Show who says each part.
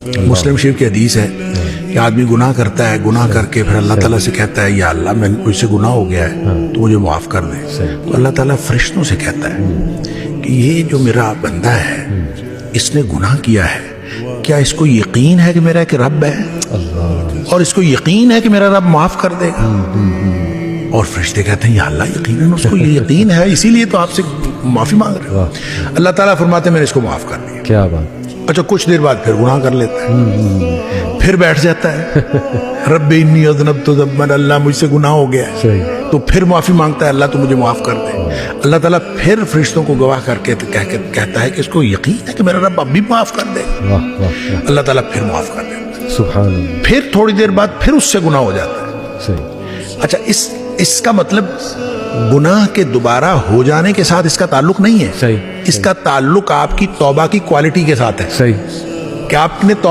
Speaker 1: مسلم شریف کی حدیث ہے کہ آدمی گناہ کرتا ہے، گناہ کر کے پھر اللہ تعالیٰ سے کہتا ہے یا اللہ میں مجھ سے گناہ ہو گیا ہے تو مجھے معاف کر دے، تو اللہ تعالیٰ فرشتوں سے کہتا ہے کہ یہ جو میرا بندہ ہے اس نے گناہ کیا ہے، کیا اس کو یقین ہے کہ میرا ایک رب ہے اور اس کو یقین ہے کہ میرا رب معاف کر دے گا؟ اور فرشتے کہتے ہیں یا اللہ یقیناً اس کو یہ یقین ہے، اسی لیے تو آپ سے معافی مانگ رہے ہو۔ اللہ تعالیٰ فرماتے ہیں میں نے اس کو معاف کر دیا۔
Speaker 2: کیا بات!
Speaker 1: اچھا کچھ دیر بعد پھر گناہ کر لیتا ہے، پھر بیٹھ جاتا ہے رب انی اذنبت ذنبا، اللہ مجھ سے گناہ ہو گیا ہے،
Speaker 2: صحیح،
Speaker 1: تو پھر معافی مانگتا ہے اللہ تو مجھے معاف کر دے۔ اللہ تعالیٰ پھر فرشتوں کو گواہ کر کے کہتا ہے کہ اس کو یقین ہے کہ میرا رب اب بھی معاف کر دے گا۔
Speaker 2: واہ واہ واہ،
Speaker 1: اللہ تعالیٰ پھر معاف کر دیتا ہے،
Speaker 2: سبحان اللہ،
Speaker 1: پھر تھوڑی دیر بعد پھر اس سے گناہ ہو جاتا ہے۔
Speaker 2: صحیح،
Speaker 1: اچھا اس کا مطلب گناہ کے دوبارہ ہو جانے کے ساتھ اس کا تعلق نہیں ہے،
Speaker 2: صحیح،
Speaker 1: اس کا تعلق آپ کی توبہ کی کوالٹی کے ساتھ ہے
Speaker 2: صحیح،
Speaker 1: کہ آپ نے